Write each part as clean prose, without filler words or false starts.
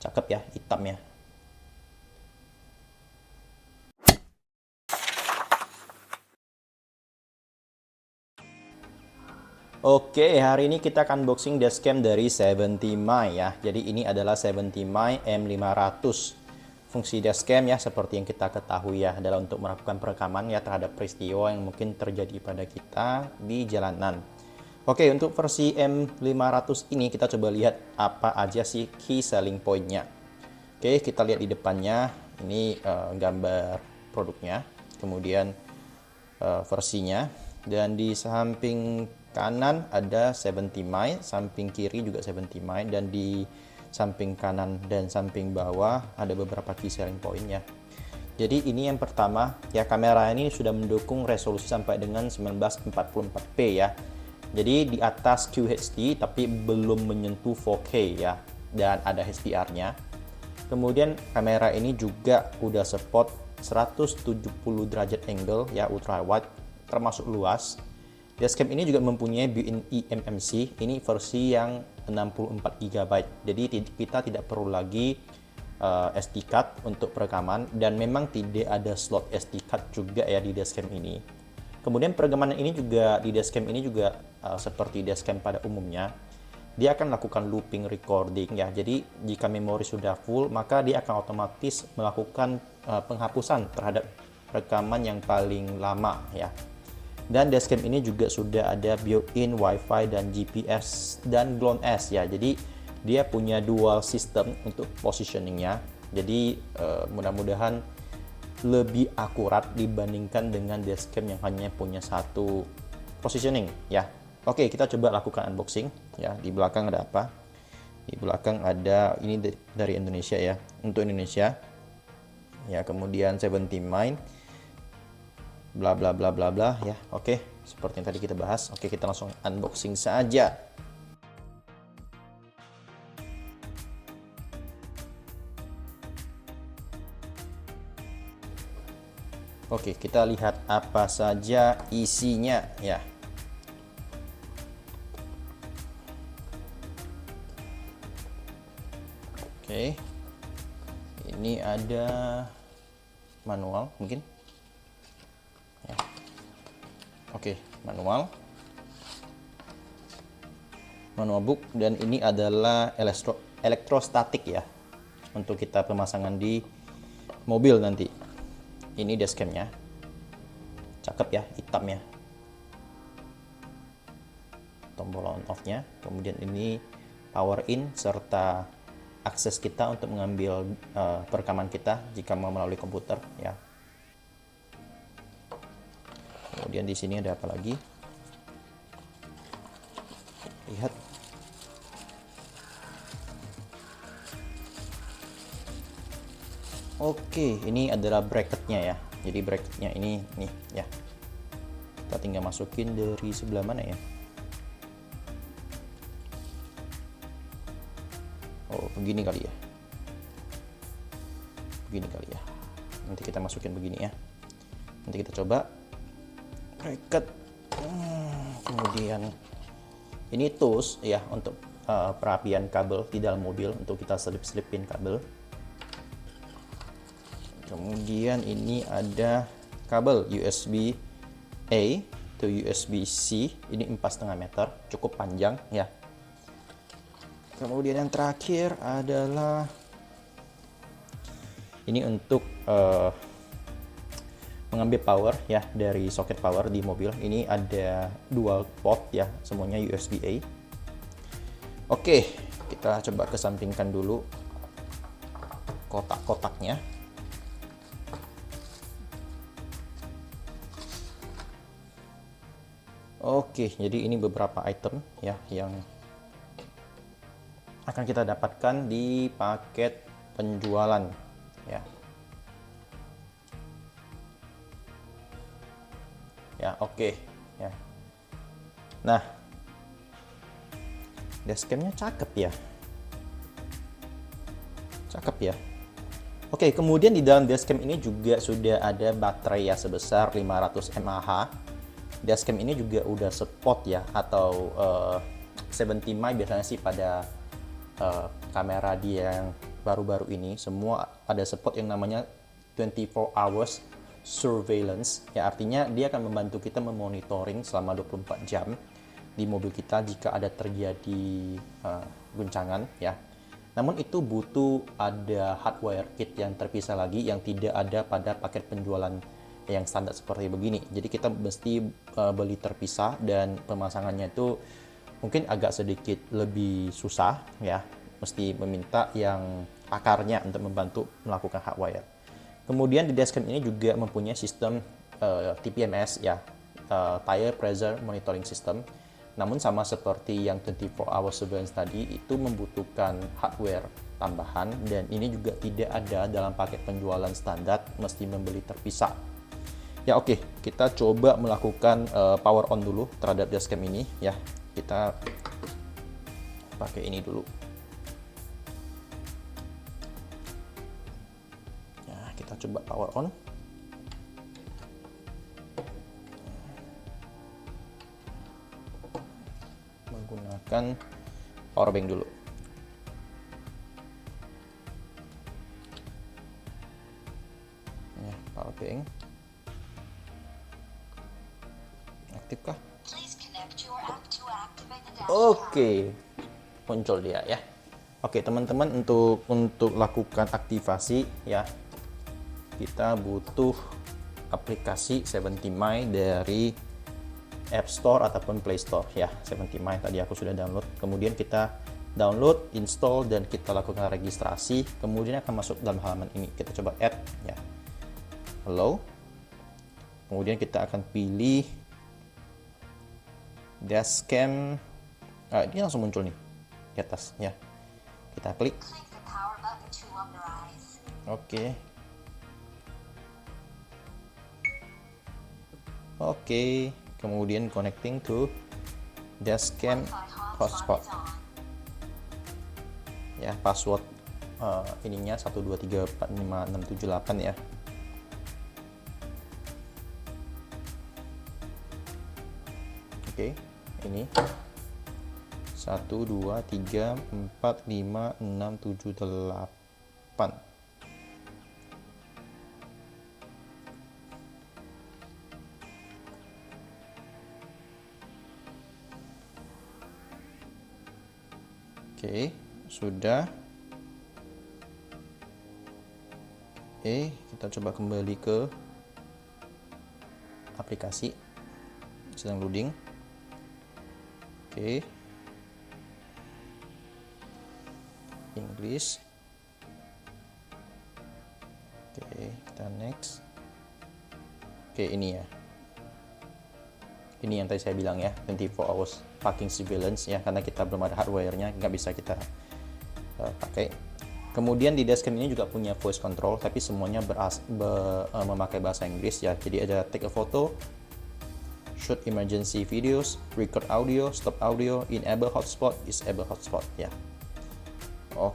Cakep ya, hitam ya. Oke, hari ini kita akan unboxing dashcam dari 70My ya. Jadi ini adalah 70My M500. Fungsi dashcam ya seperti yang kita ketahui ya adalah untuk melakukan perekaman ya terhadap peristiwa yang mungkin terjadi pada kita di jalanan. Oke, untuk versi M500 ini kita coba lihat apa aja sih key selling point-nya. Oke, kita lihat di depannya ini gambar produknya, kemudian versinya, dan di samping kanan ada 70My, samping kiri juga 70My, dan di samping kanan dan samping bawah ada beberapa key selling point-nya. Jadi ini yang pertama ya, kamera ini sudah mendukung resolusi sampai dengan 1944p ya. Jadi di atas QHD tapi belum menyentuh 4K ya, dan ada HDR-nya. Kemudian kamera ini juga udah support 170 derajat angle ya, ultra wide termasuk luas. Dashcam ini juga mempunyai built-in eMMC, ini versi yang 64 GB. Jadi kita tidak perlu lagi SD card untuk perekaman, dan memang tidak ada slot SD card juga ya di dashcam ini. Kemudian perekaman ini juga di dashcam ini juga seperti dashcam pada umumnya, dia akan lakukan looping recording ya. Jadi jika memori sudah full, maka dia akan otomatis melakukan penghapusan terhadap rekaman yang paling lama ya. Dan dashcam ini juga sudah ada built-in Wi-Fi dan GPS dan GLONASS ya. Jadi dia punya dual system untuk positioningnya. Jadi mudah-mudahan lebih akurat dibandingkan dengan dashcam yang hanya punya satu positioning ya. Oke, kita coba lakukan unboxing ya. Di belakang ada apa? Di belakang ada ini dari Indonesia ya, untuk Indonesia ya. Kemudian 70My bla bla bla bla bla ya. Oke, seperti yang tadi kita bahas. Oke, kita langsung unboxing saja. Oke, kita lihat apa saja isinya ya. Oke, ini ada manual mungkin ya. Oke, manual book, dan ini adalah elektrostatik ya, untuk kita pemasangan di mobil nanti. Ini dashcamnya, cakep ya, hitam ya, tombol on off nya. Kemudian ini power in serta akses kita untuk mengambil perekaman kita jika mau melalui komputer ya. Kemudian di sini ada apa lagi? Lihat. Oke, ini adalah bracketnya ya. Jadi bracketnya ini nih ya. Kita tinggal masukin dari sebelah mana ya? Oh, begini kali ya. Begini kali ya. Nanti kita masukin begini ya. Nanti kita coba bracket. Kemudian ini tools ya untuk perapian kabel di dalam mobil, untuk kita selip-selipin kabel. Kemudian ini ada kabel USB A to USB C, ini 4,5 meter, cukup panjang ya. Kemudian yang terakhir adalah ini untuk mengambil power ya dari soket power di mobil. Ini ada dual port ya, semuanya USB A. Oke, kita coba kesampingkan dulu kotak-kotaknya. Oke, jadi ini beberapa item ya yang akan kita dapatkan di paket penjualan ya. Ya, oke ya. Nah, dashcamnya cakep ya. Cakep ya. Oke, kemudian di dalam dashcam ini juga sudah ada baterai ya sebesar 500 mAh. Dashcam ini juga udah support ya, atau 70My biasanya sih pada kamera dia yang baru-baru ini semua ada support yang namanya 24 hours surveillance, ya artinya dia akan membantu kita memonitoring selama 24 jam di mobil kita jika ada terjadi guncangan ya. Namun itu butuh ada hardware kit yang terpisah lagi yang tidak ada pada paket penjualan yang standar seperti begini. Jadi kita mesti beli terpisah dan pemasangannya itu mungkin agak sedikit lebih susah ya. Mesti meminta yang akarnya untuk membantu melakukan hardwire. Kemudian di dashcam ini juga mempunyai sistem TPMS ya, Tire Pressure Monitoring System. Namun sama seperti yang 24 hour surveillance tadi, itu membutuhkan hardware tambahan dan ini juga tidak ada dalam paket penjualan standar, mesti membeli terpisah. Ya oke, kita coba melakukan power on dulu terhadap dashcam ini ya. Kita pakai ini dulu. Ya, kita coba power on. Menggunakan power bank dulu. Ya, power bank. Aktifkah? Oke, muncul dia ya. Oke teman-teman, untuk lakukan aktivasi ya, kita butuh aplikasi 70My dari App Store ataupun Play Store ya. 70My tadi aku sudah download. Kemudian kita download, install, dan kita lakukan registrasi. Kemudian akan masuk dalam halaman ini. Kita coba add ya. Hello. Kemudian kita akan pilih dashcam. Ini langsung muncul nih di atas ya. Kita klik. Oke. Oke. Kemudian connecting to dashcam hotspot. Ya, password ininya 123456778 ya. Oke, ini 123456778. Oke, sudah. Oke, kita coba kembali ke aplikasi. Sedang loading. Oke. English. Oke, kita next. Oke, ini ya. Ini yang tadi saya bilang ya, 24 hours parking surveillance ya, karena kita belum ada hardware-nya, nggak bisa kita pakai. Kemudian di dashcam ini juga punya voice control, tapi semuanya memakai bahasa Inggris ya. Jadi ada take a photo, shoot emergency videos, record audio, stop audio, enable hotspot, disable hotspot ya. Oh.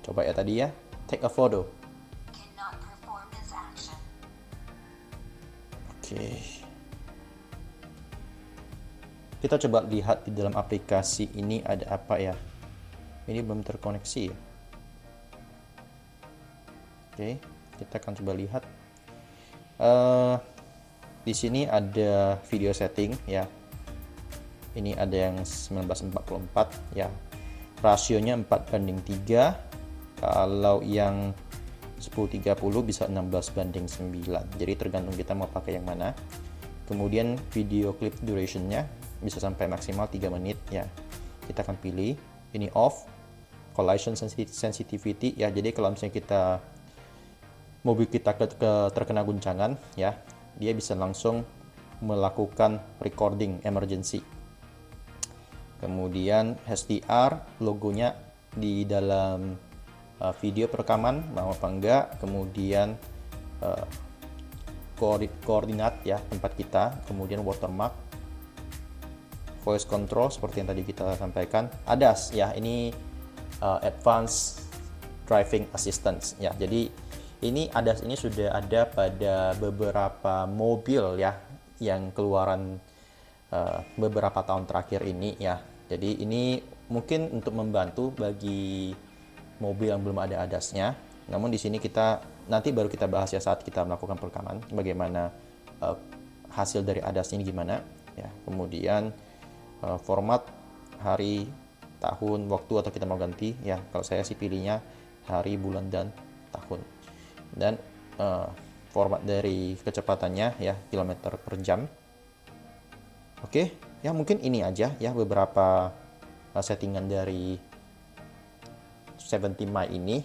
Coba ya tadi ya, take a photo. Oke. Kita coba lihat di dalam aplikasi ini ada apa ya. Ini belum terkoneksi ya. Oke, kita akan coba lihat. Di sini ada video setting ya. Ini ada yang 1944 ya. Rasionya 4:3. Kalau yang 1030 bisa 16:9. Jadi tergantung kita mau pakai yang mana. Kemudian video clip durationnya bisa sampai maksimal 3 menit ya. Kita akan pilih ini off, collision sensitivity ya. Jadi kalau misalnya mobil kita terkena guncangan ya, dia bisa langsung melakukan recording emergency. Kemudian HDR, logonya di dalam video perekaman mau apa enggak. Kemudian koordinat ya tempat kita, kemudian watermark, voice control seperti yang tadi kita sampaikan. ADAS ya, ini advanced driving assistance ya. Jadi ini ADAS ini sudah ada pada beberapa mobil ya yang keluaran beberapa tahun terakhir ini ya. Jadi ini mungkin untuk membantu bagi mobil yang belum ada ADAS-nya. Namun di sini nanti baru kita bahas ya saat kita melakukan perekaman bagaimana hasil dari ADAS ini gimana ya. Kemudian format, hari, tahun, waktu atau kita mau ganti ya. Kalau saya sih pilihnya hari, bulan dan tahun. Dan format dari kecepatannya ya kilometer per jam. Oke, ya mungkin ini aja ya beberapa settingan dari 70 mi ini.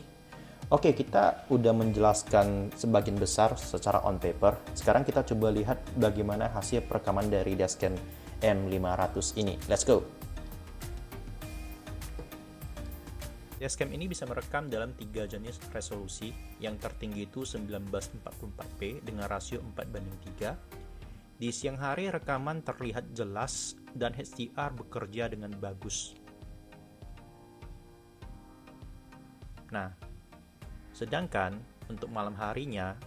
Oke, kita udah menjelaskan sebagian besar secara on paper. Sekarang kita coba lihat bagaimana hasil perekaman dari dashcam M500 ini. Let's go! Dashcam ini bisa merekam dalam 3 jenis resolusi. Yang tertinggi itu 1944p dengan rasio 4:3. Di siang hari rekaman terlihat jelas dan HDR bekerja dengan bagus. Nah, sedangkan untuk malam harinya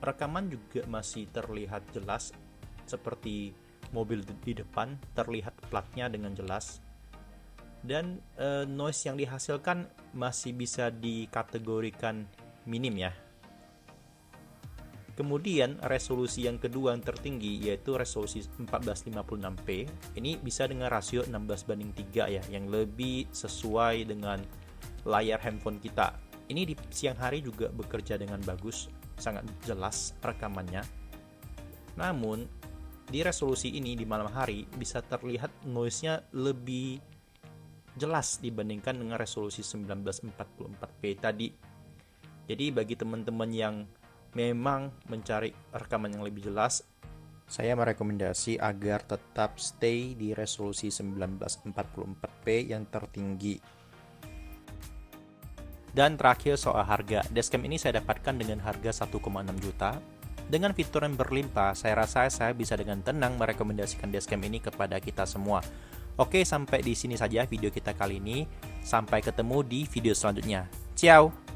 rekaman juga masih terlihat jelas, seperti mobil di depan terlihat platnya dengan jelas, dan noise yang dihasilkan masih bisa dikategorikan minim ya. Kemudian resolusi yang kedua yang tertinggi yaitu resolusi 1456p. Ini bisa dengan rasio 16:3 ya, yang lebih sesuai dengan layar handphone kita. Ini di siang hari juga bekerja dengan bagus, sangat jelas rekamannya. Namun di resolusi ini di malam hari bisa terlihat noise-nya lebih jelas dibandingkan dengan resolusi 1944p tadi. Jadi bagi teman-teman yang memang mencari rekaman yang lebih jelas, saya merekomendasi agar tetap stay di resolusi 1944p yang tertinggi. Dan terakhir soal harga, dashcam ini saya dapatkan dengan harga 1,6 juta. Dengan fitur yang berlimpah, saya rasa saya bisa dengan tenang merekomendasikan dashcam ini kepada kita semua. Oke, sampai di sini saja video kita kali ini. Sampai ketemu di video selanjutnya. Ciao!